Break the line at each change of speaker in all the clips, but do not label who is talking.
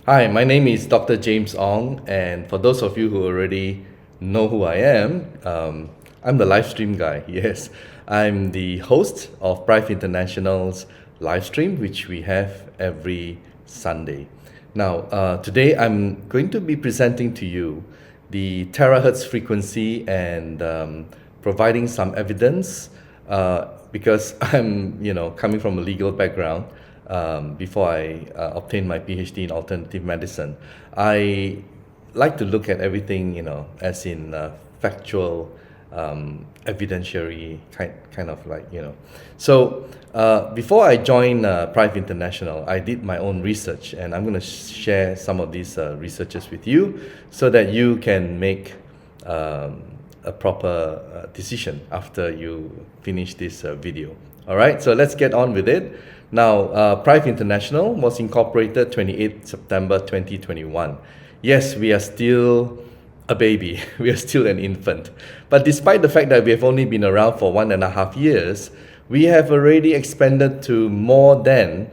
Hi, my name is Dr. James Ong, and for those of you who already know who I am, I'm the live stream guy. Yes, I'm the host of Prive International's live stream, which we have every Sunday. Now, today I'm going to be presenting to you the terahertz frequency and providing some evidence because I'm, coming from a legal background. Before I obtained my PhD in alternative medicine, I like to look at everything, as in factual, evidentiary kind of like. So before I joined Prive International, I did my own research, and I'm going to share some of these researches with you so that you can make a proper decision after you finish this video. All right, so let's get on with it. Now, Prive International was incorporated 28 September 2021. Yes, we are still a baby, we are still an infant. But despite the fact that we have only been around for 1.5 years, we have already expanded to more than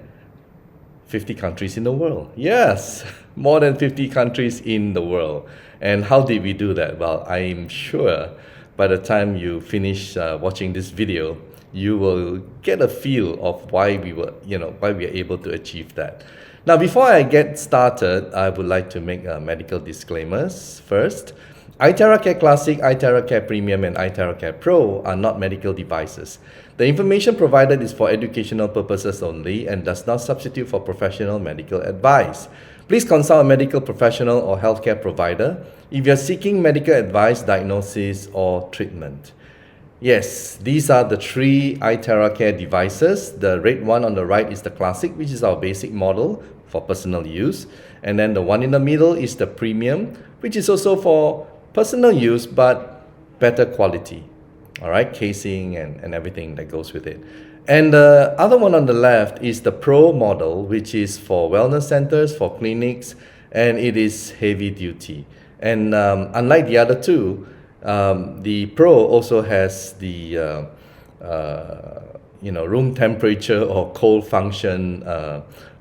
50 countries in the world. Yes, more than 50 countries in the world. And how did we do that? Well, I'm sure by the time you finish watching this video, you will get a feel of why we are able to achieve that. Now, before I get started, I would like to make medical disclaimers first. iTeracare Classic, iTeracare Premium, and iTeracare Pro are not medical devices. The information provided is for educational purposes only and does not substitute for professional medical advice. Please consult a medical professional or healthcare provider if you are seeking medical advice, diagnosis, or treatment. Yes, these are the three iTeracare devices. The red one on the right is the Classic, which is our basic model for personal use. And then the one in the middle is the Premium, which is also for personal use, but better quality. All right, casing and everything that goes with it. And the other one on the left is the Pro model, which is for wellness centers, for clinics, and it is heavy duty. And unlike the other two, the Pro also has the room temperature or cold function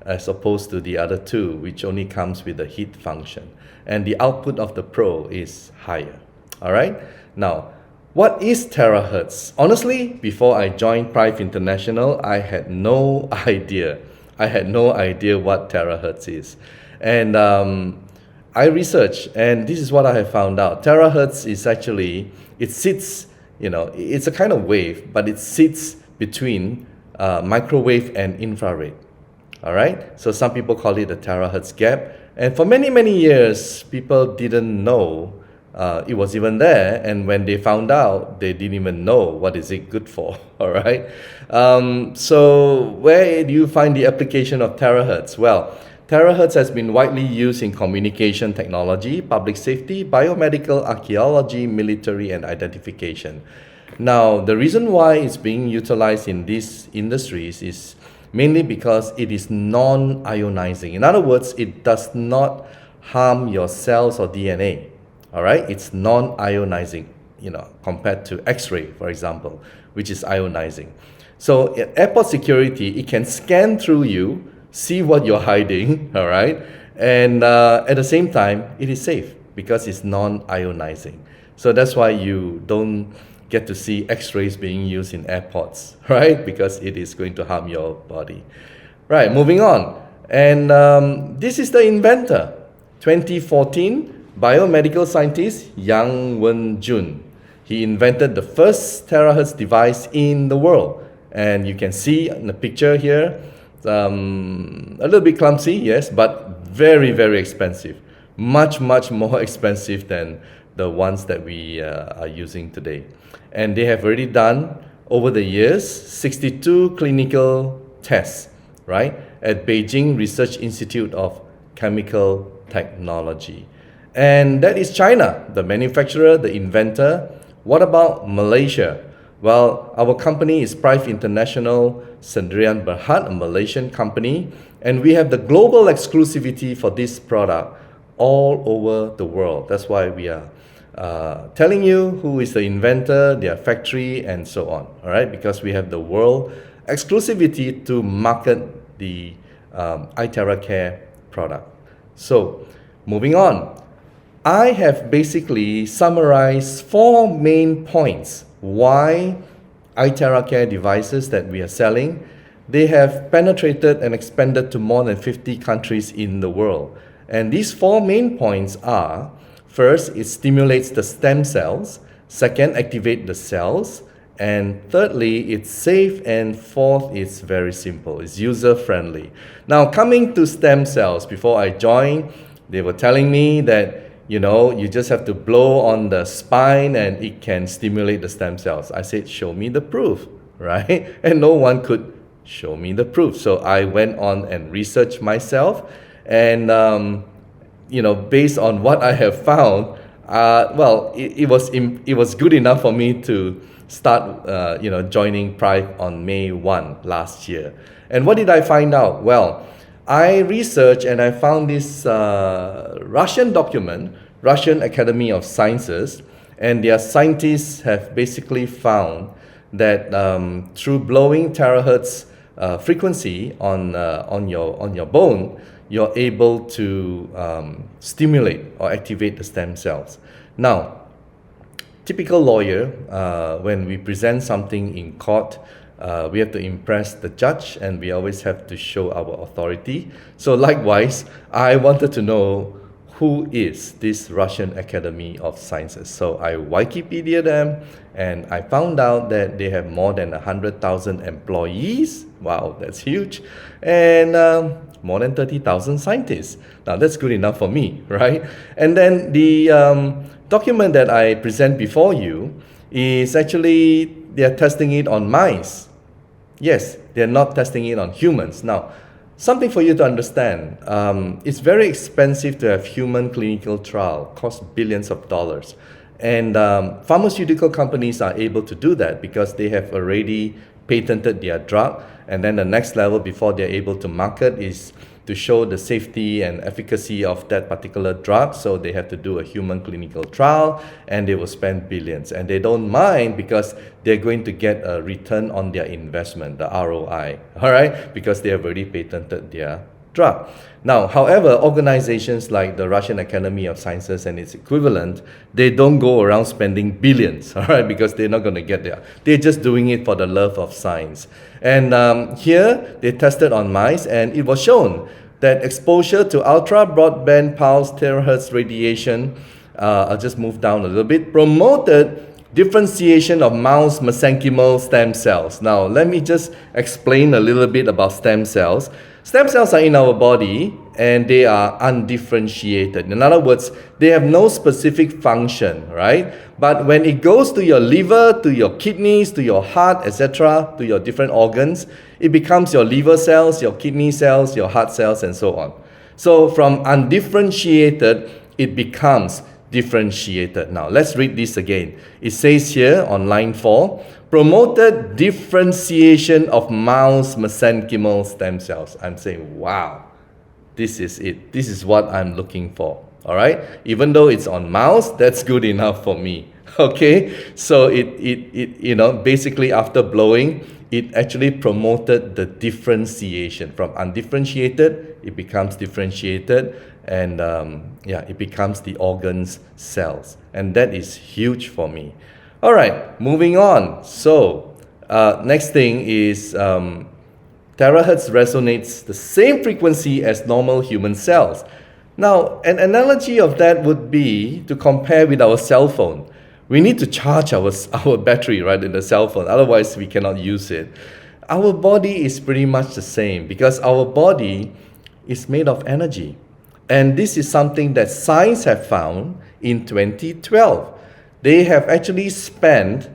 as opposed to the other two, which only comes with the heat function. And the output of the Pro is higher. All right. Now, what is terahertz? Honestly, before I joined Prive International, I had no idea. I had no idea what terahertz is. And I researched, and this is what I have found out. Terahertz is actually, it sits, it's a kind of wave, but it sits between microwave and infrared. All right? So some people call it the terahertz gap. And for many, many years, people didn't know it was even there, and when they found out, they didn't even know what is it good for. All right. So where do you find the application of terahertz? Well, terahertz has been widely used in communication technology, public safety, biomedical, archaeology, military, and identification. Now, the reason why it's being utilized in these industries is mainly because it is non-ionizing. In other words, it does not harm your cells or DNA. All right, it's non-ionizing, compared to X-ray, for example, which is ionizing. So at airport security, it can scan through you, see what you're hiding, all right, and at the same time, it is safe because it's non-ionizing. So that's why you don't get to see X-rays being used in airports, right? Because it is going to harm your body. Right, moving on. And this is the inventor, 2014. Biomedical scientist Yang Wen-jun. He invented the first terahertz device in the world. And you can see in the picture here, a little bit clumsy, yes, but very, very expensive. Much, much more expensive than the ones that we are using today. And they have already done, over the years, 62 clinical tests, right, at Beijing Research Institute of Chemical Technology. And that is China, the manufacturer, the inventor. What about Malaysia? Well, our company is Prive International Sdn Bhd, a Malaysian company, and we have the global exclusivity for this product all over the world. That's why we are telling you who is the inventor, their factory, and so on. All right, because we have the world exclusivity to market the iTeracare product. So, moving on. I have basically summarized 4 main points why iTerraCare devices that we are selling, they have penetrated and expanded to more than 50 countries in the world. And these 4 main points are: first, it stimulates the stem cells; second, activate the cells; and thirdly, it's safe; and fourth, it's very simple, it's user-friendly. Now, coming to stem cells, before I joined, they were telling me that you just have to blow on the spine and it can stimulate the stem cells. I said, show me the proof, right? And no one could show me the proof. So I went on and researched myself, and based on what I have found, it was good enough for me to start, joining Prive on May 1 last year. And what did I find out? Well, I researched and I found this Russian document, Russian Academy of Sciences, and their scientists have basically found that through blowing terahertz frequency on your bone, you're able to stimulate or activate the stem cells. Now, typical lawyer, when we present something in court, we have to impress the judge, and we always have to show our authority. So likewise, I wanted to know who is this Russian Academy of Sciences. So I Wikipedia them, and I found out that they have more than 100,000 employees. Wow, that's huge. And more than 30,000 scientists. Now that's good enough for me, right? And then the document that I present before you is actually, they're testing it on mice. Yes, they're not testing it on humans. Now, something for you to understand, it's very expensive to have human clinical trial, costs billions of dollars. And pharmaceutical companies are able to do that because they have already patented their drug. And then the next level before they're able to market is to show the safety and efficacy of that particular drug. So they have to do a human clinical trial, and they will spend billions. And they don't mind because they're going to get a return on their investment, the ROI, all right? Because they have already patented their drug. Now, however, organizations like the Russian Academy of Sciences and its equivalent, they don't go around spending billions, all right, because they're not going to get there. They're just doing it for the love of science. And here, they tested on mice, and it was shown that exposure to ultra broadband pulse terahertz radiation, I'll just move down a little bit, promoted differentiation of mouse mesenchymal stem cells. Now, let me just explain a little bit about stem cells. Stem cells are in our body, and they are undifferentiated. In other words, they have no specific function, right? But when it goes to your liver, to your kidneys, to your heart, etc., to your different organs, it becomes your liver cells, your kidney cells, your heart cells, and so on. So from undifferentiated, it becomes differentiated. Now, let's read this again. It says here on line 4, promoted differentiation of mouse mesenchymal stem cells. I'm saying, wow, this is it. This is what I'm looking for. All right? Even though it's on mouse, that's good enough for me. Okay? So it basically after blowing, it actually promoted the differentiation. From undifferentiated, it becomes differentiated, and it becomes the organ's cells. And that is huge for me. All right, moving on. So, next thing is terahertz resonates the same frequency as normal human cells. Now, an analogy of that would be to compare with our cell phone. We need to charge our battery, right, in the cell phone, otherwise we cannot use it. Our body is pretty much the same because our body is made of energy. And this is something that science have found in 2012. They have actually spent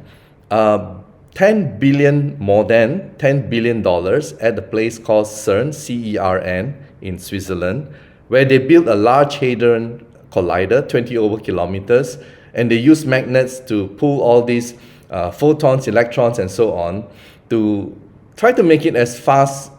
more than $10 billion at a place called CERN, C-E-R-N, in Switzerland, where they built a Large Hadron Collider, 20 over kilometers, and they use magnets to pull all these photons, electrons, and so on to try to make it as fast,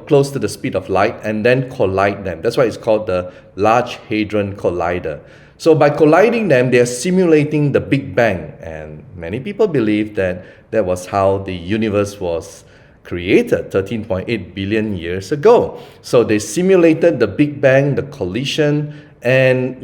close to the speed of light, and then collide them. That's why it's called the Large Hadron Collider. So by colliding them, they are simulating the Big Bang, and many people believe that that was how the universe was created 13.8 billion years ago. So they simulated the Big Bang, the collision, and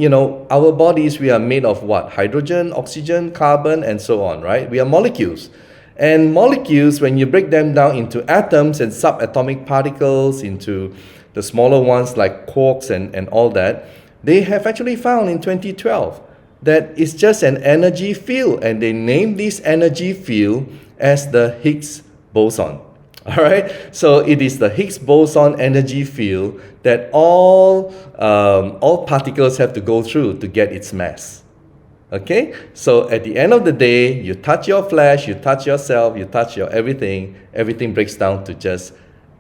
our bodies, we are made of what? Hydrogen, oxygen, carbon, and so on, right? We are molecules. And molecules, when you break them down into atoms and subatomic particles, into the smaller ones like quarks and all that, they have actually found in 2012 that it's just an energy field, and they named this energy field as the Higgs boson. All right, so it is the Higgs boson energy field that all particles have to go through to get its mass. Okay, so at the end of the day, you touch your flesh, you touch yourself, you touch your everything breaks down to just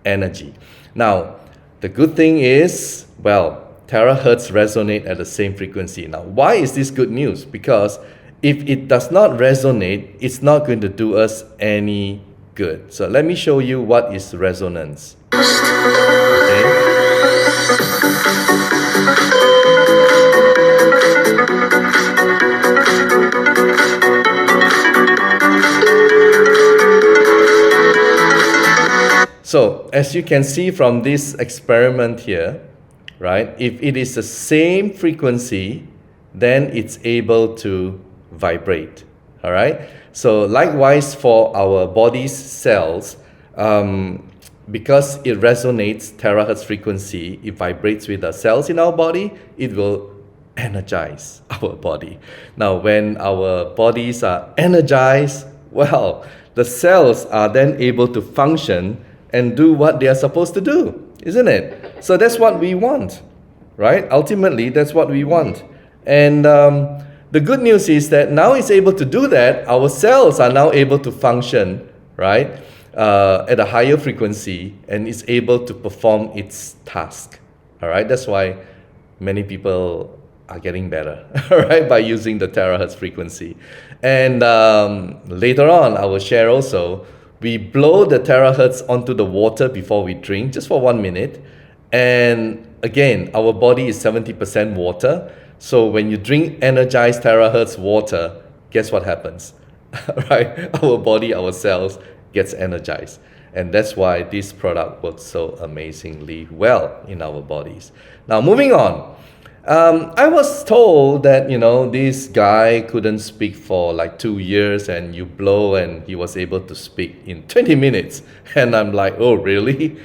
energy. Now, the good thing is, well, terahertz resonate at the same frequency. Now, why is this good news? Because if it does not resonate, it's not going to do us any good. So let me show you what is resonance. Okay. So as you can see from this experiment here, right, if it is the same frequency, then it's able to vibrate. All right. So likewise for our body's cells, because it resonates terahertz frequency, it vibrates with the cells in our body, it will energize our body. Now, when our bodies are energized, well, the cells are then able to function and do what they are supposed to do, isn't it? So that's what we want, right? Ultimately, that's what we want. And the good news is that now it's able to do that. Our cells are now able to function, right, at a higher frequency, and it's able to perform its task. All right, that's why many people are getting better, right, by using the terahertz frequency. And later on, I will share also, we blow the terahertz onto the water before we drink, just for 1 minute. And again, our body is 70% water. So when you drink energized terahertz water, guess what happens? Right? Our body, our cells gets energized. And that's why this product works so amazingly well in our bodies. Now, moving on. I was told that, this guy couldn't speak for like 2 years, and you blow and he was able to speak in 20 minutes. And I'm like, oh, really?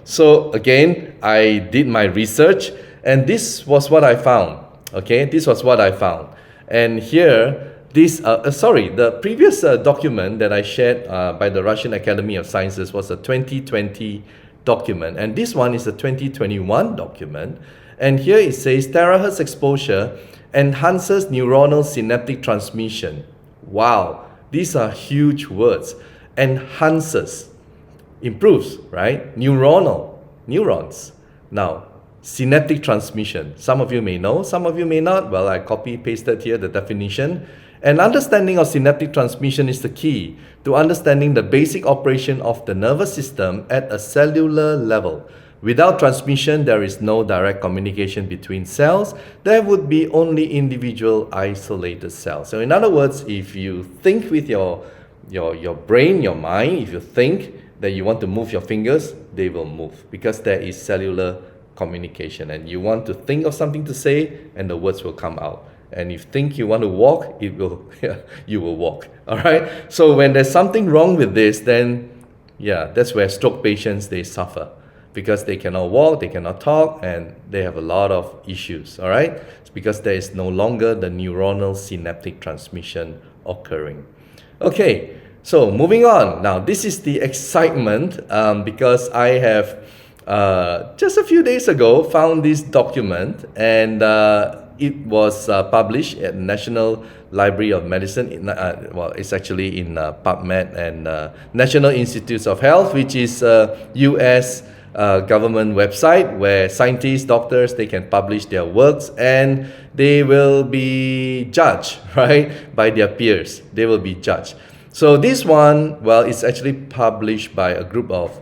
So again, I did my research, and this was what I found. Okay, this was what I found. And here, the previous document that I shared by the Russian Academy of Sciences was a 2020 document. And this one is a 2021 document. And here it says, terahertz exposure enhances neuronal synaptic transmission. Wow, these are huge words. Enhances, improves, right? Neurons. Now, synaptic transmission. Some of you may know, some of you may not. Well, I copy-pasted here the definition. An understanding of synaptic transmission is the key to understanding the basic operation of the nervous system at a cellular level. Without transmission, there is no direct communication between cells. There would be only individual isolated cells. So in other words, if you think with your brain, your mind, if you think that you want to move your fingers, they will move, because there is cellular communication. And you want to think of something to say, and the words will come out. And if you think you want to walk, you will walk. All right. So when there's something wrong with this, then that's where stroke patients, they suffer, because they cannot walk, they cannot talk, and they have a lot of issues. All right. It's because there is no longer the neuronal synaptic transmission occurring. Okay. So moving on. Now this is the excitement, because I have just a few days ago found this document, and it was published at National Library of Medicine. It's actually in PubMed and National Institutes of Health, which is a US government website where scientists, doctors, they can publish their works, and they will be judged, right, by their peers. They will be judged. So this one, it's actually published by a group of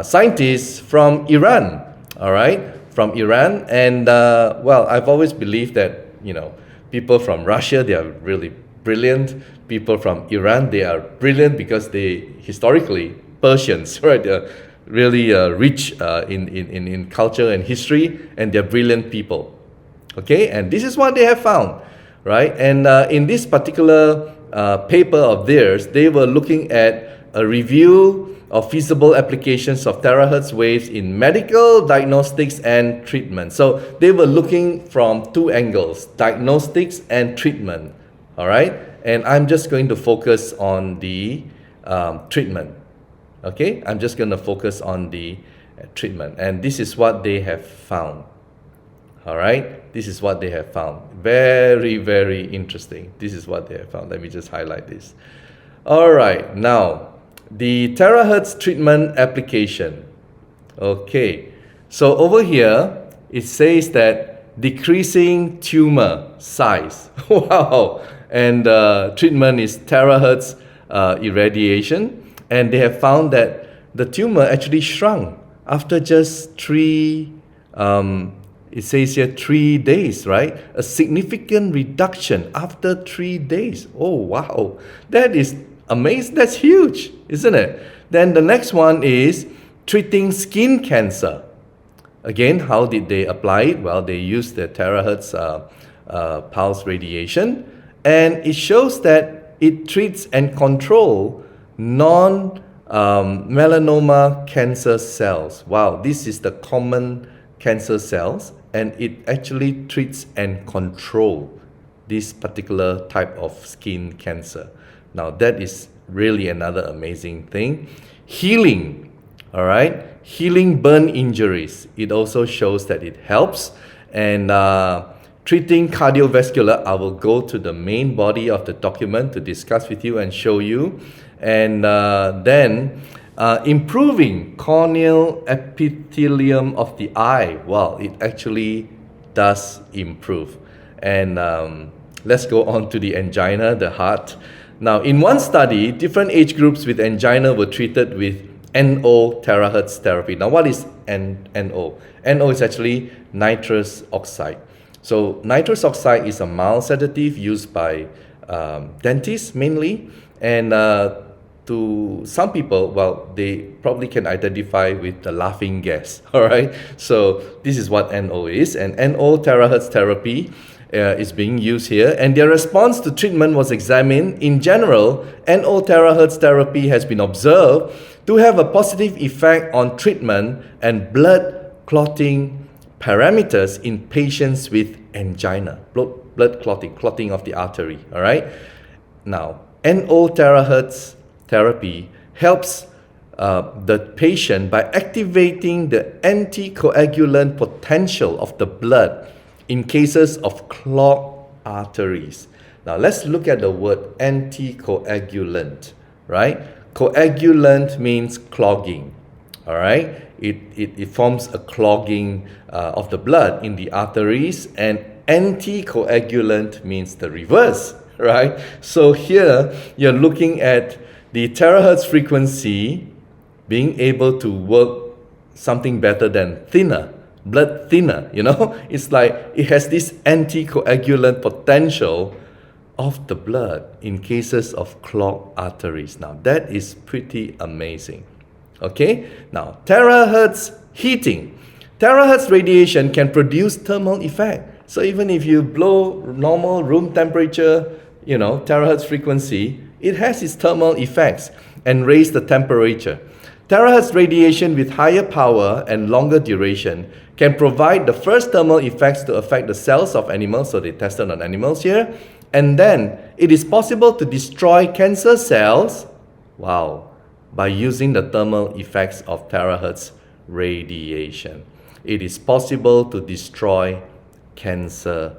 scientists from Iran, all right, from Iran. And I've always believed that, people from Russia, they are really brilliant. People from Iran, they are brilliant because they historically Persians, right? Really rich in culture and history, and they're brilliant people. Okay, and this is what they have found, right? And in this particular paper of theirs, they were looking at a review of feasible applications of terahertz waves in medical, diagnostics, and treatment. So they were looking from two angles, diagnostics and treatment, all right? And I'm just going to focus on the treatment, okay? I'm just going to focus on the treatment. And this is what they have found, all right? This is what they have found. Very, very interesting. This is what they have found. Let me just highlight this. All right, now, the terahertz treatment application. Okay, so over here, it says that decreasing tumor size. Wow, and treatment is terahertz irradiation. And they have found that the tumor actually shrunk after just it says here 3 days, right? A significant reduction after 3 days. Oh, wow. That is amazing. That's huge, isn't it? Then the next one is treating skin cancer. Again, how did they apply it? Well, they used the terahertz pulse radiation, and it shows that it treats and controls non-melanoma cancer cells. Wow, this is the common cancer cells, and it actually treats and controls this particular type of skin cancer. Now that is really another amazing thing. Healing, all right? Healing burn injuries. It also shows that it helps. And treating cardiovascular, I will go to the main body of the document to discuss with you and show you. And then improving corneal epithelium of the eye. Well, it actually does improve. And let's go on to the angina, the heart. Now, in one study, different age groups with angina were treated with NO terahertz therapy. Now, what is NO? NO is actually nitrous oxide. So, nitrous oxide is a mild sedative used by dentists mainly. And to some people, well, they probably can identify with the laughing gas, all right? So, this is what NO is. And NO terahertz therapy is being used here, and their response to treatment was examined. In general, NO terahertz therapy has been observed to have a positive effect on treatment and blood clotting parameters in patients with angina, blood clotting of the artery, all right? Now, NO terahertz therapy helps the patient by activating the anticoagulant potential of the blood in cases of clogged arteries. Now let's look at the word anticoagulant, right? Coagulant means clogging, all right? It forms a clogging of the blood in the arteries, and anticoagulant means the reverse, right? So here you're looking at the terahertz frequency being able to work something better than thinner, blood thinner, you know? It's like it has this anticoagulant potential of the blood in cases of clogged arteries. Now that is pretty amazing. Okay, now terahertz heating. Terahertz radiation can produce thermal effect. So even if you blow normal room temperature, you know, terahertz frequency, it has its thermal effects and raise the temperature. Terahertz radiation with higher power and longer duration can provide the first thermal effects to affect the cells of animals, so they tested on animals here, and then it is possible to destroy cancer cells, wow, by using the thermal effects of terahertz radiation. It is possible to destroy cancer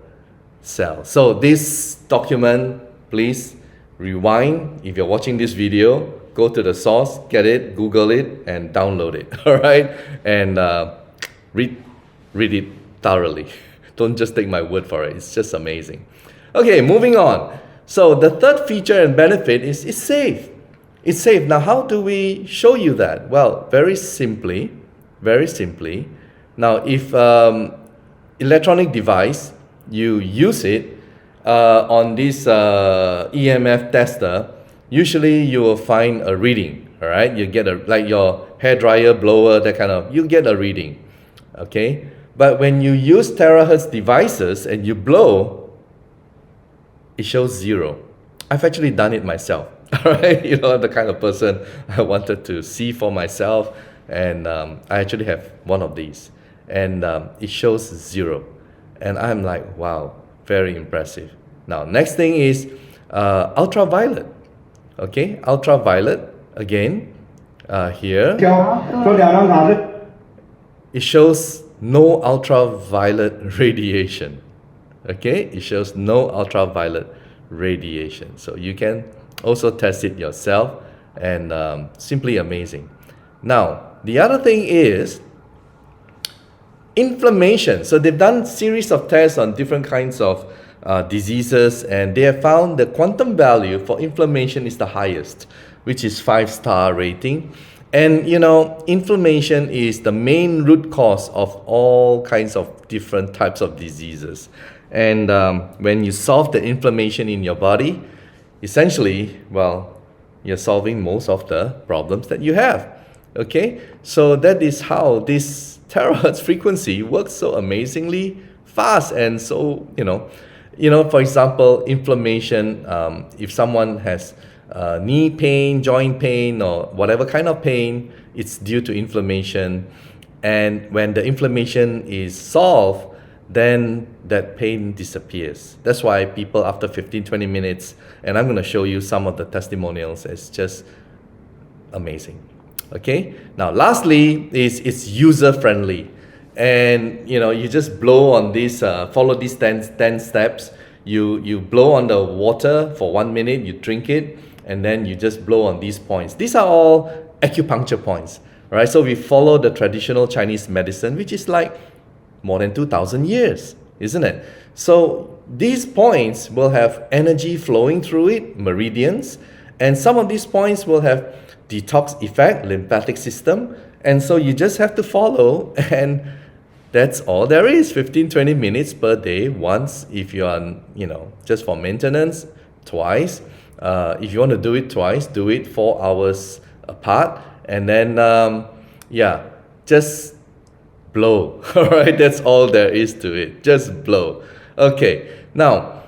cells. So this document, please rewind. If you're watching this video, go to the source, get it, Google it, and download it, all right? And read it thoroughly. Don't just take my word for it. It's just amazing. Okay, moving on. So the third feature and benefit is it's safe. It's safe. Now, how do we show you that? Well, very simply. Now, if electronic device, you use it on this EMF tester, usually you will find a reading, all right? You get like your hair dryer, blower, that kind of, you get a reading, okay? But when you use terahertz devices and you blow, it shows 0. I've actually done it myself, all right? You know, I'm the kind of person I wanted to see for myself, and I actually have one of these, and it shows 0. And I'm like, wow, very impressive. Now, next thing is ultraviolet, okay? Ultraviolet, again, here. It shows no ultraviolet radiation. Okay, it shows no ultraviolet radiation. So you can also test it yourself, and simply amazing. Now, the other thing is inflammation. So they've done series of tests on different kinds of diseases, and they have found the quantum value for inflammation is the highest, which is 5-star rating. And you know, inflammation is the main root cause of all kinds of different types of diseases. And when you solve the inflammation in your body, essentially, well, you're solving most of the problems that you have. Okay, so that is how this terahertz frequency works so amazingly fast. And so, for example, inflammation, if someone has knee pain, joint pain, or whatever kind of pain, it's due to inflammation. And when the inflammation is solved, then that pain disappears. That's why people after 15-20 minutes, and I'm going to show you some of the testimonials, it's just amazing. Okay, now lastly is it's user friendly, and you just blow on this, follow these 10 steps. You blow on the water for 1 minute, you drink it, and then you just blow on these points. These are all acupuncture points, right? So we follow the traditional Chinese medicine, which is like more than 2,000 years, isn't it? So these points will have energy flowing through it, meridians, and some of these points will have detox effect, lymphatic system, and so you just have to follow, and that's all there is. 15-20 minutes per day, once. If you are, just for maintenance, twice. If you want to do it twice, do it 4 hours apart, and then just blow. All right, that's all there is to it. Just blow. Okay, now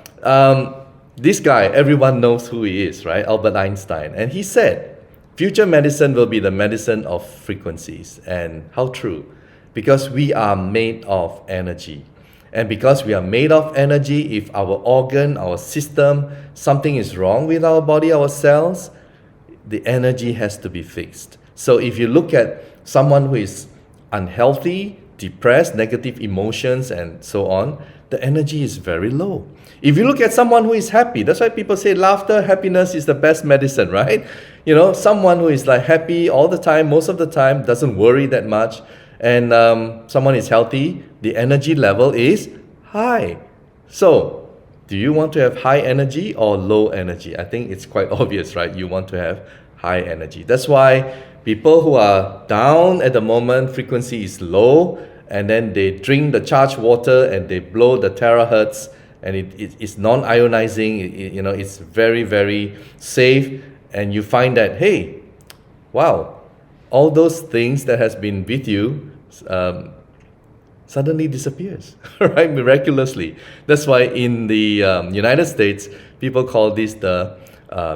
this guy, everyone knows who he is, right? Albert Einstein, and he said future medicine will be the medicine of frequencies. And how true? Because we are made of energy. And because we are made of energy, if our organ, our system, something is wrong with our body, our cells, the energy has to be fixed. So if you look at someone who is unhealthy, depressed, negative emotions, and so on, the energy is very low. If you look at someone who is happy, that's why people say laughter, happiness is the best medicine, right? Someone who is like happy all the time, most of the time, doesn't worry that much, and someone is healthy, the energy level is high. So, do you want to have high energy or low energy? I think it's quite obvious, right? You want to have high energy. That's why people who are down at the moment, frequency is low, and then they drink the charged water and they blow the terahertz, and it's non-ionizing, it's very, very safe, and you find that, hey, wow, all those things that has been with you suddenly disappears, right? Miraculously. That's why in the United States, people call this the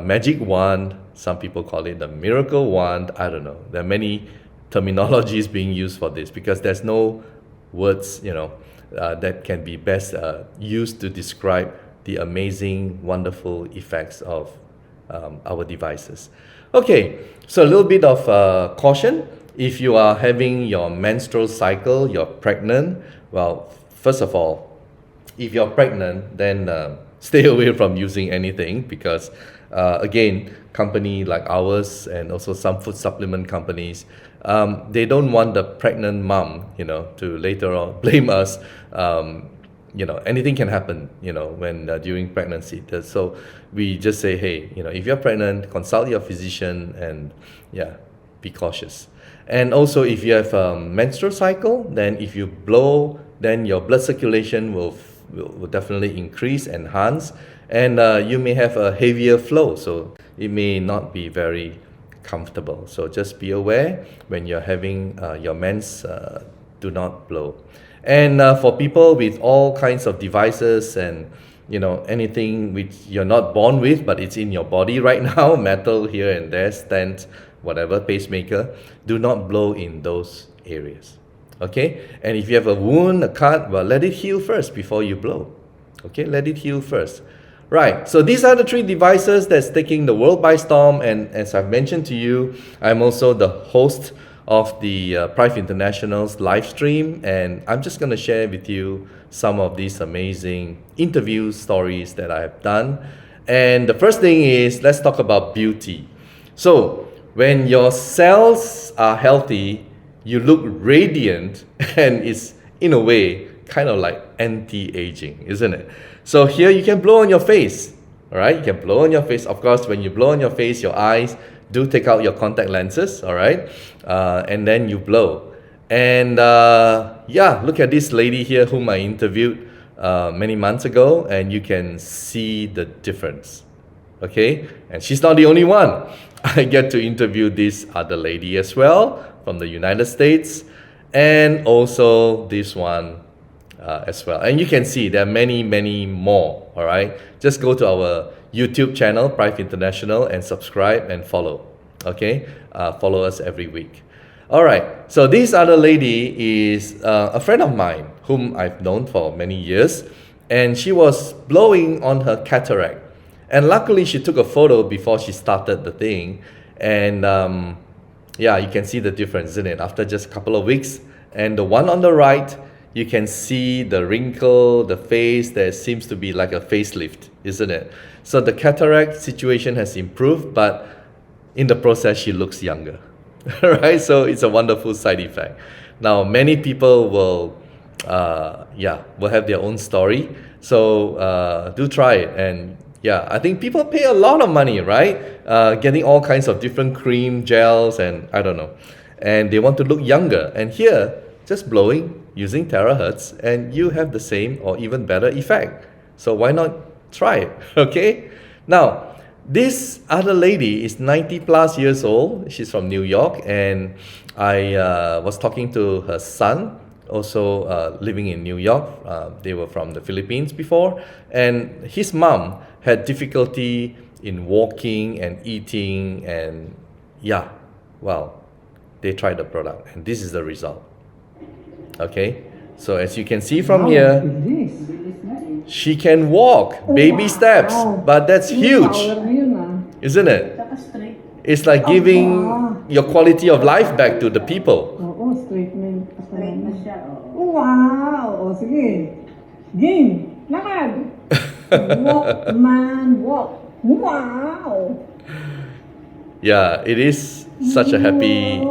magic wand. Some people call it the miracle wand. I don't know. There are many terminologies being used for this because there's no words, that can be best used to describe the amazing, wonderful effects of our devices. Okay, so a little bit of caution. If you are having your menstrual cycle, you're pregnant, well, first of all, if you're pregnant, then stay away from using anything because, again, company like ours and also some food supplement companies, they don't want the pregnant mom, to later on blame us. Anything can happen, when during pregnancy. So we just say, hey, if you're pregnant, consult your physician and be cautious. And also if you have a menstrual cycle, then if you blow, then your blood circulation will definitely increase, enhance, and you may have a heavier flow, so it may not be very comfortable. So just be aware when you're having your mens, do not blow. And for people with all kinds of devices and anything which you're not born with but it's in your body right now, metal here and there, stent, whatever, pacemaker, do not blow in those areas. Okay? And if you have a wound, a cut, well, let it heal first before you blow. Okay? Let it heal first. Right, so these are the 3 devices that's taking the world by storm, and as I've mentioned to you, I'm also the host of the Prive International's live stream, and I'm just going to share with you some of these amazing interview stories that I've done. And the first thing is, let's talk about beauty. So when your cells are healthy, you look radiant, and it's in a way kind of like anti-aging, isn't it? So here you can blow on your face, all right? You can blow on your face. Of course, when you blow on your face, your eyes do take out your contact lenses, all right? And then you blow. And yeah, look at this lady here whom I interviewed many months ago, and you can see the difference, okay? And she's not the only one. I get to interview this other lady as well from the United States, and also this one as well. And you can see there are many, many more, all right? Just go to our YouTube channel, Prive International, and subscribe and follow, okay? Follow us every week. All right, so this other lady is a friend of mine whom I've known for many years, and she was blowing on her cataract. And luckily, she took a photo before she started the thing, and yeah, you can see the difference, isn't it? After just a couple of weeks, and the one on the right, you can see the wrinkle, the face. There seems to be like a facelift, isn't it? So the cataract situation has improved, but in the process, she looks younger, right? So it's a wonderful side effect. Now, many people will have their own story. So do try it. And yeah, I think people pay a lot of money, right? Getting all kinds of different cream, gels, and I don't know. And they want to look younger. And here, just blowing using terahertz, and you have the same or even better effect. So why not try it, okay? Now, this other lady is 90 plus years old. She's from New York, and I was talking to her son, also living in New York. They were from the Philippines before, and his mom had difficulty in walking and eating, and yeah, well, they tried the product, and this is the result. Okay, so as you can see from here, she can walk, baby steps, but that's huge, isn't it? It's like giving your quality of life back to the people.
Wow! O sige. Game! Lakad! Walk, man, walk. Wow!
Yeah, it is such a happy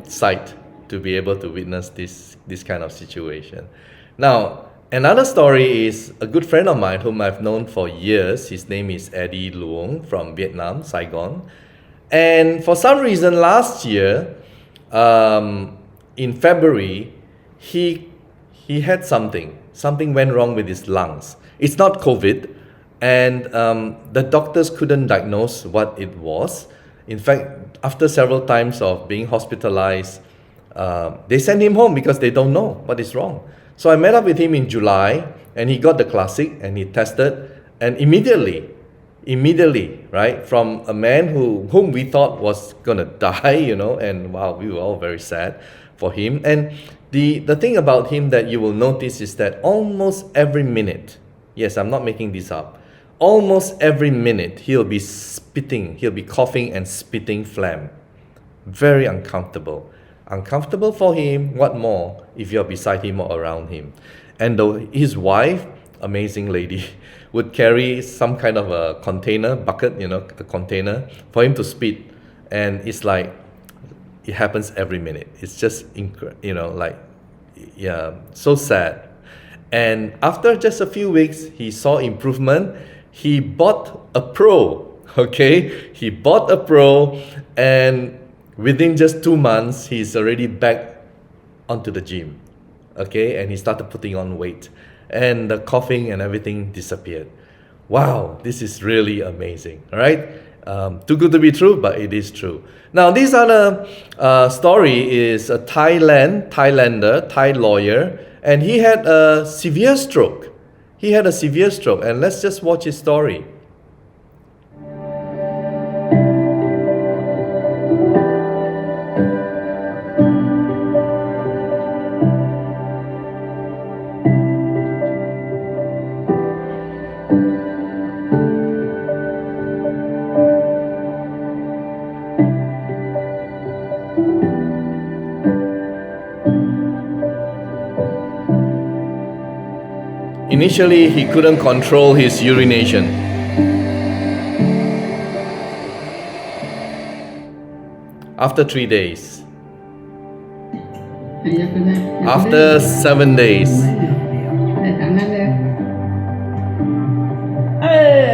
sight to be able to witness this kind of situation. Now, another story is a good friend of mine whom I've known for years. His name is Eddie Luong from Vietnam, Saigon. And for some reason last year, in February, he had something went wrong with his lungs. It's not COVID, and the doctors couldn't diagnose what it was. In fact, after several times of being hospitalized, they sent him home because they don't know what is wrong. So I met up with him in July, and he got the classic, and he tested, and immediately, right, from a man whom we thought was gonna die, and wow, we were all very sad for him. And the thing about him that you will notice is that almost every minute, yes, I'm not making this up, almost every minute he'll be coughing and spitting phlegm. Very uncomfortable. Uncomfortable for him, what more if you're beside him or around him. And his wife, amazing lady, would carry some kind of a container, bucket, a container for him to spit. And it's like, it happens every minute. It's just, so sad. And after just a few weeks, he saw improvement. He bought a Pro, okay? He bought a Pro, and within just 2 months, he's already back onto the gym, okay? And he started putting on weight, and the coughing and everything disappeared. Wow, this is really amazing. All right, too good to be true, but it is true. Now, this other story is a Thailander, Thai lawyer, and he had a severe stroke. He had a severe stroke, and let's just watch his story. Initially, he couldn't control his urination. After 3 days, after 7 days,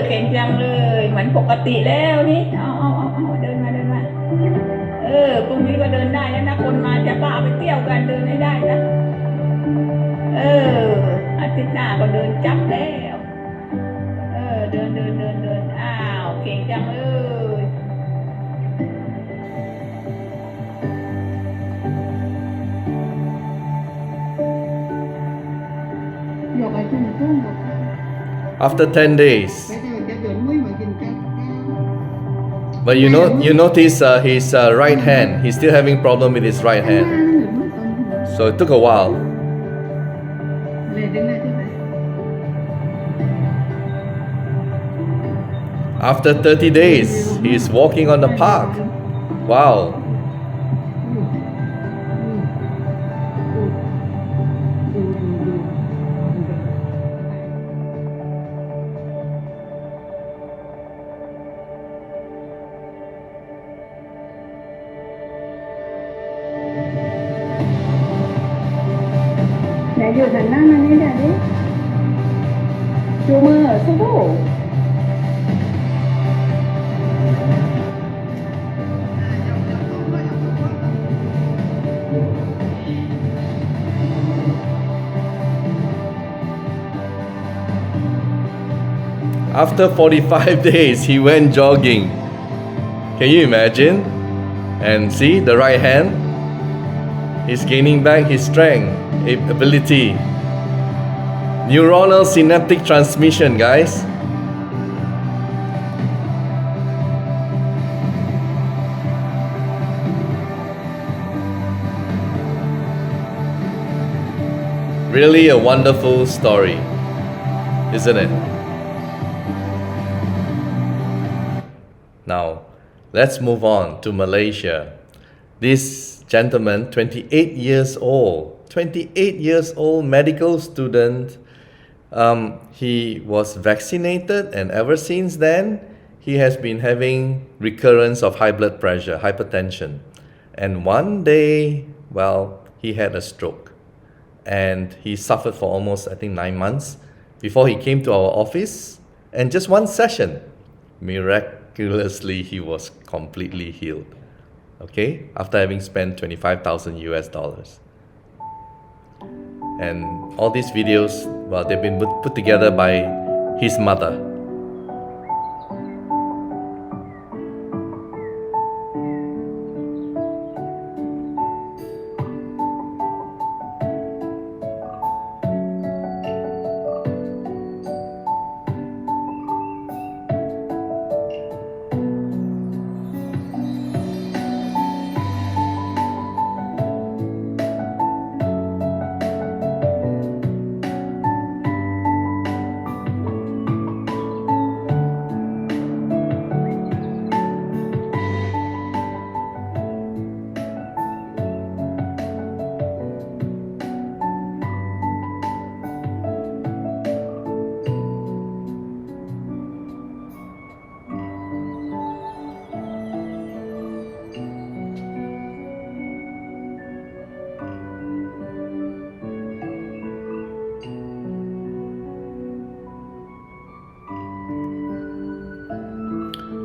เก่งจังเลยเหมือนปกติแล้วนี่เอาเดินมาพรุ่งนี้ก็เดินได้แล้วนะคนมาจะพาไปเที่ยวกันเดินให้ได้นะอาทิตย์หน้าก็เดินจับแล้วเดินอ้าวเก่งจังเลย
after 10 days. But you notice his right hand, he's still having problem with his right hand. So it took a while. After 30 days, he's walking on the park. Wow.
Mẹ vừa thành năng anh ấy ra đi. Chú mơ ở số bộ.
After 45 days, he went jogging. Can you imagine? And see the right hand? He's gaining back his strength, ability. Neuronal synaptic transmission, guys. Really a wonderful story, isn't it? Now, let's move on to Malaysia. This gentleman, 28 years old, medical student, he was vaccinated, and ever since then, he has been having recurrence of high blood pressure, hypertension. And one day, he had a stroke. And he suffered for almost, 9 months before he came to our office. And just one session, miraculously, he was completely healed. Okay, after having spent $25,000 US. And all these videos, they've been put together by his mother.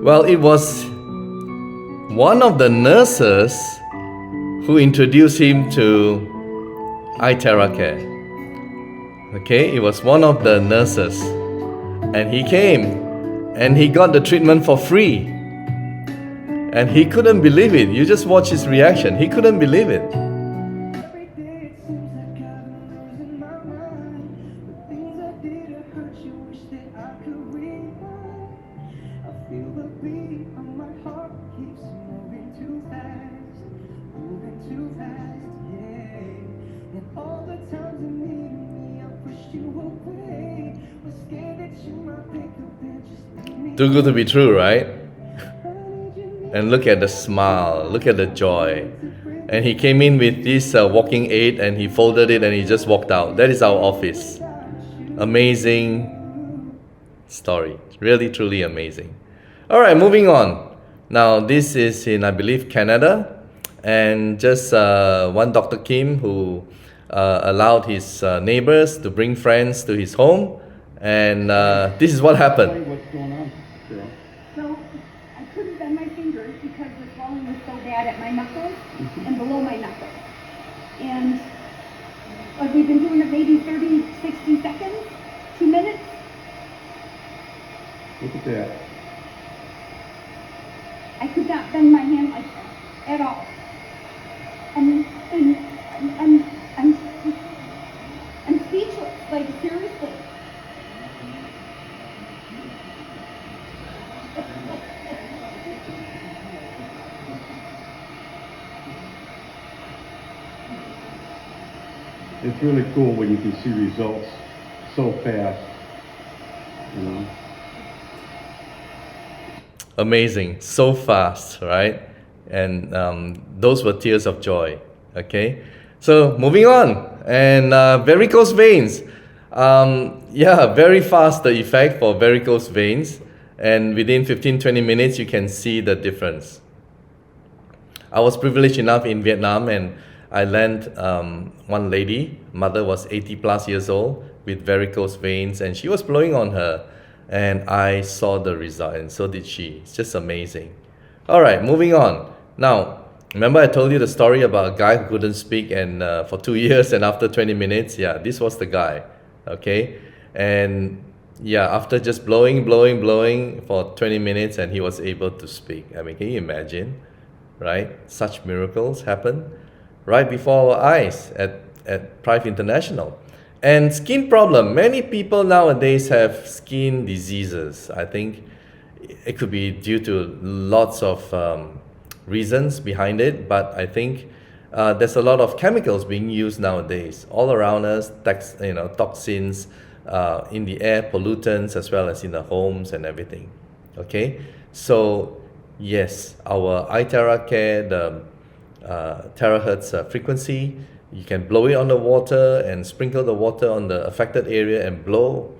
Well, it was one of the nurses who introduced him to iTerra Care. Okay, it was one of the nurses. And he came and he got the treatment for free. And he couldn't believe it. You just watch his reaction. He couldn't believe it.
Every day it seems like I've been losing my mind. The things I did to hurt you, wish that I could rewind. I feel the beat on my heart keeps moving too fast, yeah. And all the times you needed me, I pushed you away. Was scared that you might pick up and just leave me.
Too good to be true, right?
I need you
And look at the smile, look at the joy. And he came in with this walking aid and he folded it and he just walked out. That is our office. Amazing story. Really, truly amazing. All right, moving on. Now, this is in, I believe, Canada. And just one Dr. Kim who allowed his neighbors to bring friends to his home. And this is what happened.
What's going on, Cheryl?
So I couldn't bend my fingers because the swelling was so bad at my knuckles and below my knuckles. And like we've been doing it maybe 30, 60 seconds, 2 minutes.
Look at that.
I could not bend my hand like that at all. And I'm speechless, like seriously.
It's really cool when you can see results so fast, you know.
Amazing, so fast, right? And those were tears of joy. Okay, so moving on, and varicose veins. Very fast the effect for varicose veins, and within 15-20 minutes you can see the difference. I was privileged enough in Vietnam, and I landed one lady. Mother was 80 plus years old with varicose veins, and she was blowing on her, and I saw the result, and so did she. It's just amazing. All right, moving on. Now, remember I told you the story about a guy who couldn't speak and for 2 years, and after 20 minutes, this was the guy, okay? And after just blowing for 20 minutes, and he was able to speak. I mean, can you imagine, right? Such miracles happen right before our eyes at Prive International. And skin problem. Many people nowadays have skin diseases. I think it could be due to lots of reasons behind it, but I think there's a lot of chemicals being used nowadays all around us, toxins in the air, pollutants, as well as in the homes and everything. Okay, so yes, our iTerra Care, the terahertz frequency, you can blow it on the water and sprinkle the water on the affected area and blow,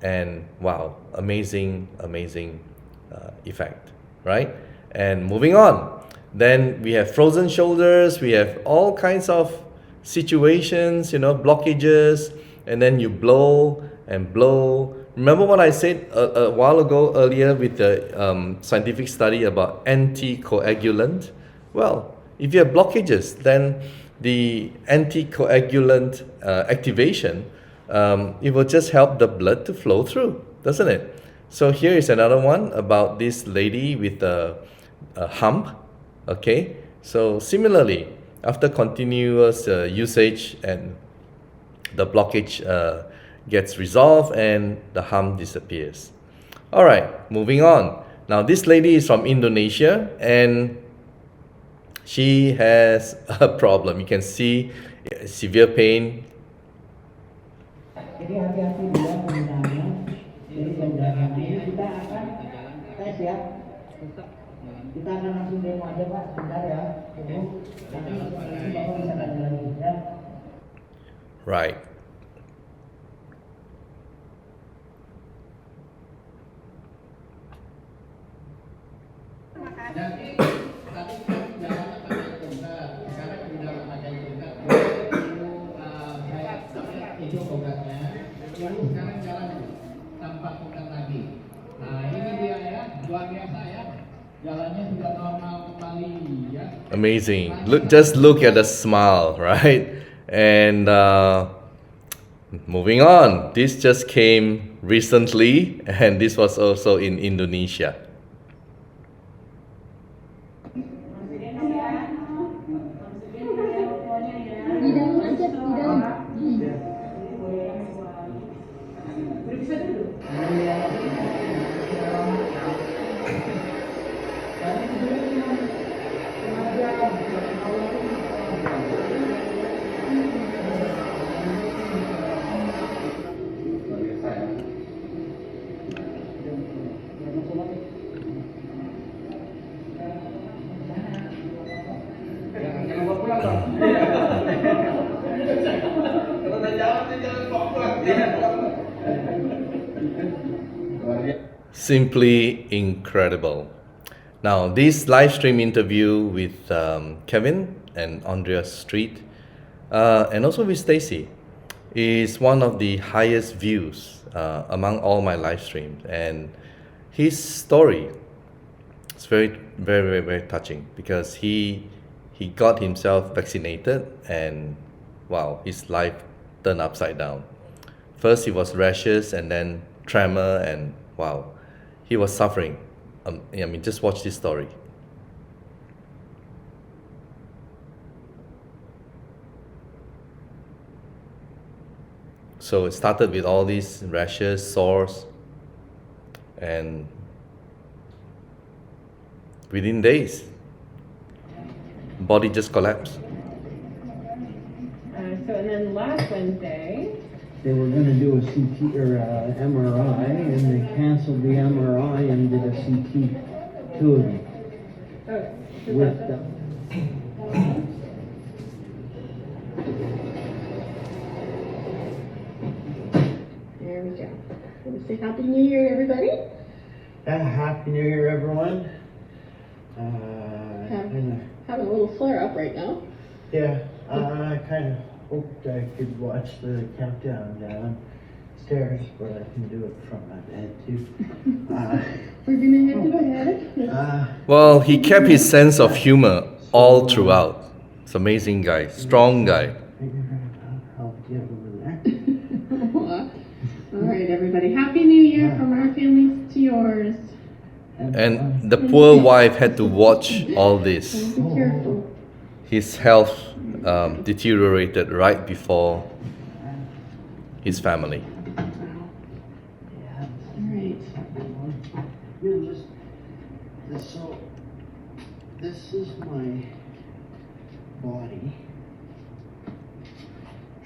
and wow, amazing effect, right? And moving on, then we have frozen shoulders, we have all kinds of situations, blockages, and then you blow and blow. Remember what I said a while ago earlier with the scientific study about anticoagulant? Well, if you have blockages, then the anticoagulant activation, it will just help the blood to flow through, doesn't it? So here is another one about this lady with a hump, okay? So similarly, after continuous usage, and the blockage gets resolved and the hump disappears. All right, moving on. Now this lady is from Indonesia, and she has a problem. You can see severe pain.
Jadi hati-hati dia penggunaannya. Jadi jam-jam ini kita akan tes ya. Kita akan langsung demo aja Pak, sebentar ya. Tunggu. Nanti Bapak bisa tanya lagi ya.
Right.
Jadi tadi kan jalannya pakai tongkat, sekarang sudah pakai tongkat. Dulu saya itu tongkatnya, lalu sekarang jalan tanpa tongkat lagi. Nah ini dia ya, luar biasa ya, jalannya sudah normal kembali ya.
Amazing. Just look at the smile, right? And moving on, this just came recently, and this was also in Indonesia.
Di dalam aja, di dalam.
Simply incredible. Now, this live stream interview with Kevin and Andrea Street, and also with Stacy, is one of the highest views among all my live streams. And his story is very, very, very, very touching because he got himself vaccinated, and wow, his life turned upside down. First, he was rashes, and then tremor, and wow, he was suffering. I mean, just watch this story. So it started with all these rashes, sores, and within days, body just collapsed.
So and then last Wednesday,
They were gonna do a CT or a MRI, and they canceled the MRI and did a CT, two of them, with them.
There we go. Let's say Happy New Year, everybody.
Happy New Year, everyone.
Having a little flare up right now.
Yeah, I kind of hoped I could watch the countdown downstairs, but I can do it from my bed too.
We're gonna head to bed.
Well, he kept his sense of humor all throughout. It's an amazing guy, strong guy.
I'll get over there.
All right, everybody. Happy New Year from our families to yours.
And the poor wife had to watch all this.
Be careful.
His health deteriorated right before his family.
All right.
You just so this is my body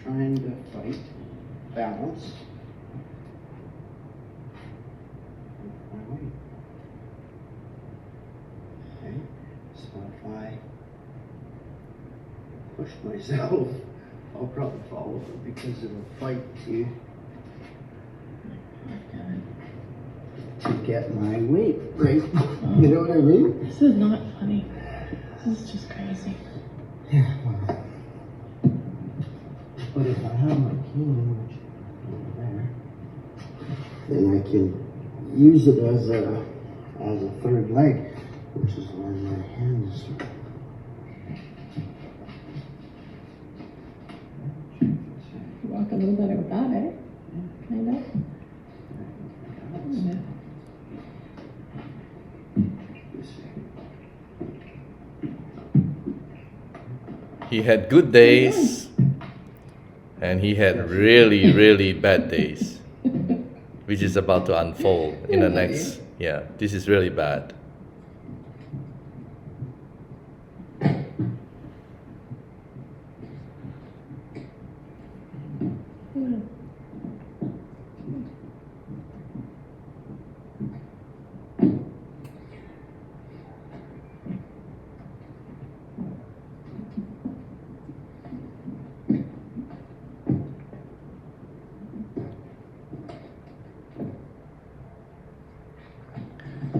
trying to fight balance with my weight. Okay, so if I push myself, I'll probably fall over because it'll fight to get my weight right. You know what I mean?
This is not funny. This is just crazy.
Yeah. Well, but if I have my cane, which over there, then I can use it as a third leg, which is where my hand is.
You walk a little better without it. Kind of. Yeah.
He had good days, and he had really, really bad days, which is about to unfold in the next. Yeah, this is really bad.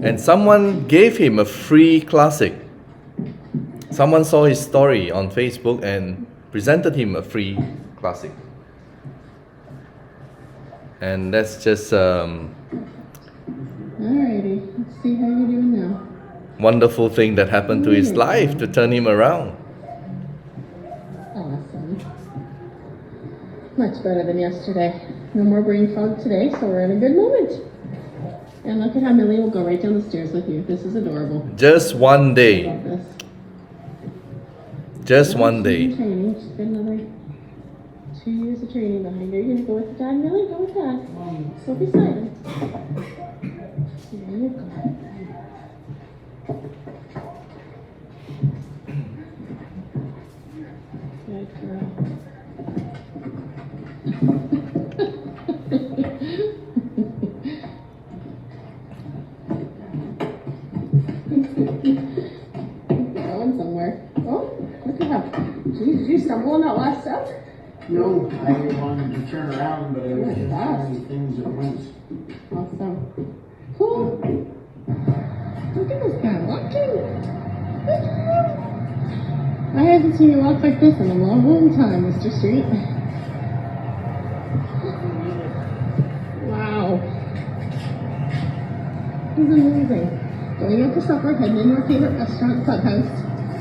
And someone gave him a free classic. Someone saw his story on Facebook and presented him a free classic. And that's just
Alrighty. Let's see how you're doing now.
wonderful thing that happened to his life to turn him around.
Awesome. Much better than yesterday. No more brain fog today, so we're in a good moment. And look at how Millie will go right down the stairs with you. This is adorable.
Just one day.
Love this.
Just one
She's
day.
in training. She's got another 2 years of training behind her. You're gonna go with Dad, Millie? Go with Dad. So beside him. There you go. Good girl. Going somewhere. Oh, look at how. Geez, did you stumble on that last step?
No, I wanted to turn around, but I was just
Fast.
doing things at once.
Awesome. Cool. Look at this guy walking. Good job. I haven't seen you walk like this in a long time, Mr. Street. Wow. This is amazing. Going out for supper, heading into our favorite restaurant, Clubhouse.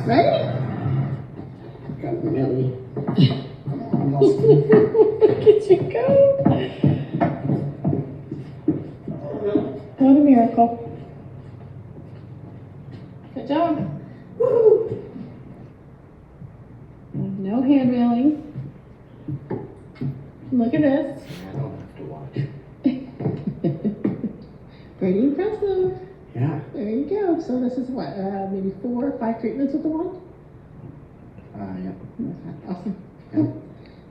Ready?
Got Millie.
Look at you go. What a miracle. Good job. Woo. No hand wheeling. Look at this.
I don't have to watch.
Pretty impressive.
Yeah.
There you go. So this is what, maybe 4 or 5 treatments with the wand?
Yeah.
Awesome. Cool.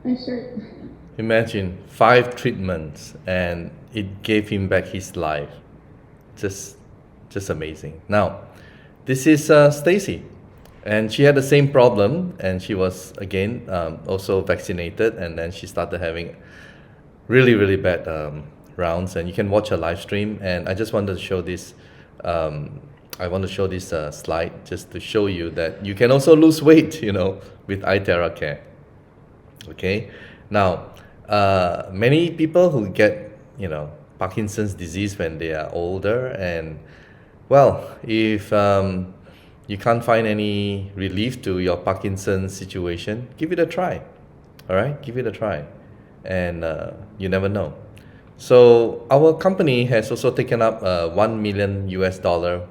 Nice shirt.
Imagine 5 treatments and it gave him back his life. Just amazing. Now, this is Stacy, and she had the same problem, and she was again also vaccinated, and then she started having really bad rounds. And you can watch her live stream. And I just wanted to show this. I want to show this slide just to show you that you can also lose weight, with iTerra Care. Okay, now many people who get Parkinson's disease when they are older, and well, if you can't find any relief to your Parkinson's situation, give it a try. All right, give it a try, and you never know. So our company has also taken up $1 million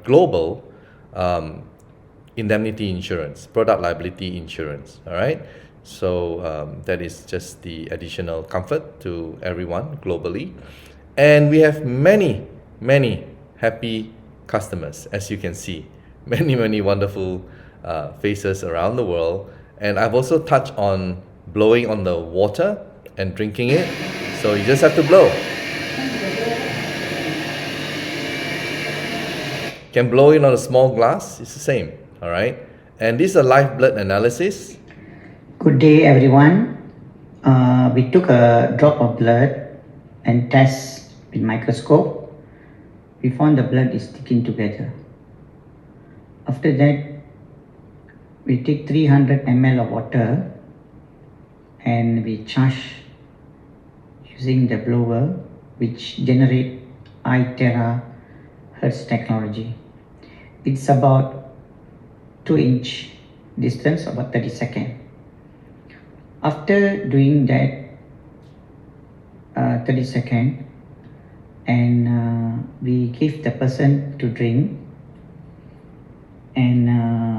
global indemnity insurance, product liability insurance. All right. So that is just the additional comfort to everyone globally. And we have many happy customers, as you can see. Many wonderful faces around the world. And I've also touched on blowing on the water and drinking it. So you just have to blow. Can blow it on a small glass, it's the same. All right. And this is a live blood analysis.
Good day, everyone. We took a drop of blood and test with microscope. We found the blood is sticking together. After that, we take 300 ml of water and we charge using the blower, which generate iTerra Hertz technology. It's about 2-inch distance, about 30 seconds. After doing that 30 seconds, and we give the person to drink, and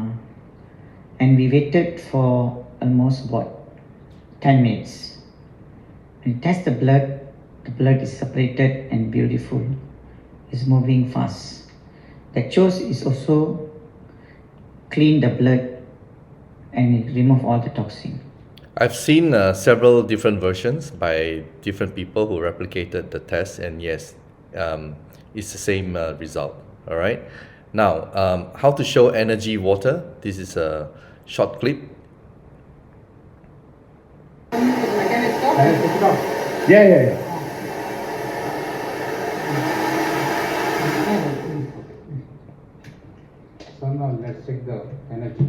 we waited for almost about 10 minutes. We test the blood is separated and beautiful. It's moving fast. The choice is also clean the blood and remove all the toxin.
I've seen several different versions by different people who replicated the test, and yes, it's the same result. All right. Now, how to show energy water. This is a short clip.
Yeah. So now let's check the energy.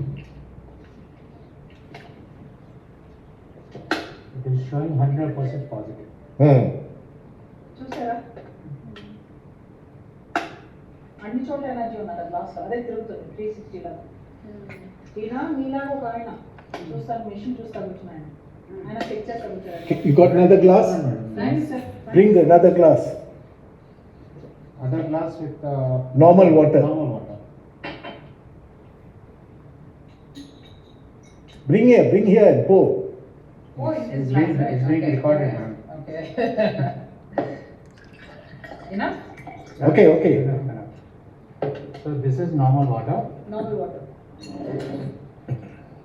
It is showing 100% positive.
చూసారా అన్ని చోట్ల energy ఉన్నది glass అదే తిరుగుతుంది 360 లాగా ఈయన మీలాగా ఒక ఆయన చూస్తాను మెషిన్ చూస్తాను వచ్చిన ఆయన ఆయన చెక్ చేస్తాను sir.
You got another glass?
Thank you sir.
Bring the another glass.
Other glass with
Normal water.
normal water.
Bring here and pour.
Oh, in this
It's
glass,
being-
right?
it's being
Okay.
recorded, ma'am.
Okay. Enough?
Okay, okay.
Enough, enough. So this is normal water
Normal water.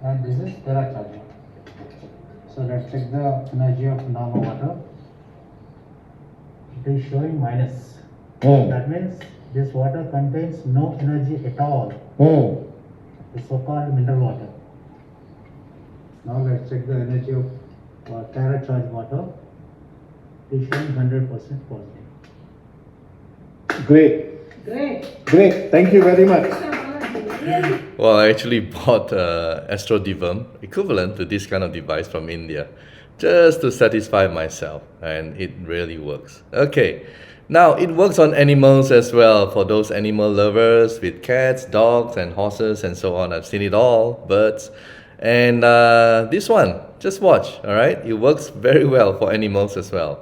and this is Terra charge water. So let's check the energy of normal water. It is showing minus. That means this water contains no energy at all. The so-called mineral water. Now let's check the energy of Terra charge water. It is showing 100% positive.
Great.
Great.
Great. Thank you very much.
Really?
Well, I actually bought Astro Divam equivalent to this kind of device from India just to satisfy myself, and it really works. Okay, now it works on animals as well for those animal lovers with cats, dogs, and horses, and so on. I've seen it all, birds, and this one, just watch, all right? It works very well for animals as well.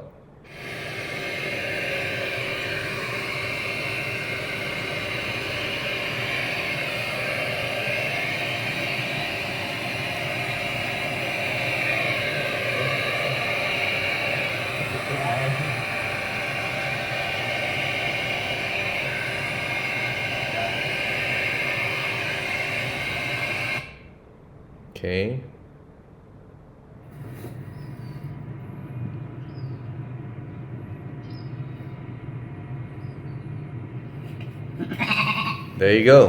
Okay. There you go.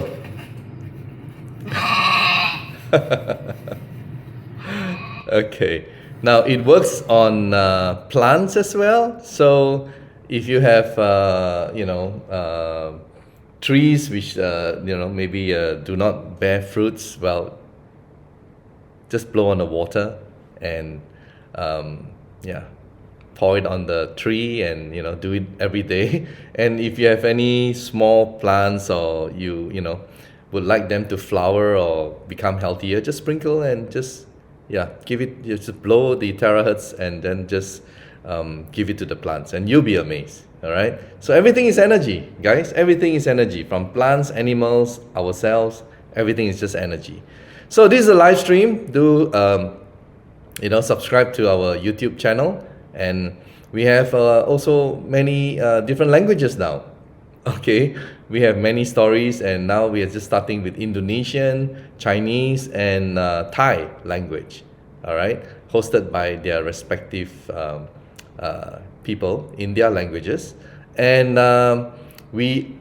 Okay. Now it works on plants as well. So if you have, trees which maybe do not bear fruits, well, just blow on the water and pour it on the tree and do it every day. And if you have any small plants or you would like them to flower or become healthier, just sprinkle and just just blow the terahertz and then just give it to the plants and you'll be amazed. All right, so everything is energy, guys. Everything is energy, from plants, animals, ourselves. Everything is just energy. So this is a live stream. Do subscribe to our YouTube channel, and we have also many different languages now. Okay, we have many stories, and now we are just starting with Indonesian, Chinese, and Thai language. All right, hosted by their respective people in their languages, and we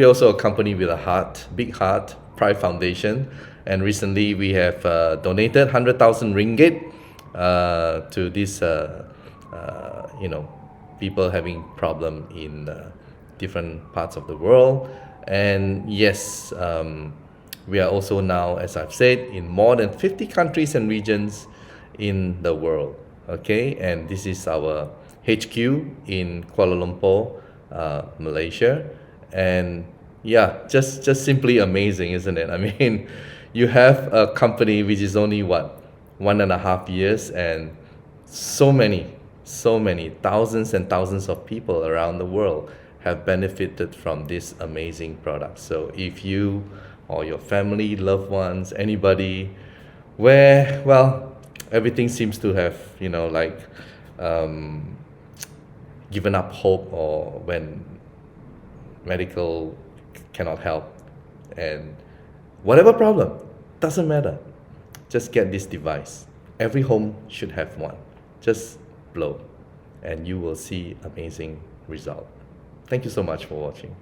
also a company with a heart, big heart, Pride Foundation. And recently we have donated 100,000 ringgit to these, people having problem in different parts of the world. And yes, we are also now, as I've said, in more than 50 countries and regions in the world. Okay, and this is our HQ in Kuala Lumpur, Malaysia. And just simply amazing, isn't it? I mean, you have a company which is only 1.5 years, and so many thousands and thousands of people around the world have benefited from this amazing product. So if you or your family, loved ones, anybody, everything seems to have given up hope, or when medical cannot help, and whatever problem, doesn't matter, just get this device. Every home should have one. Just blow and you will see amazing result. Thank you so much for watching.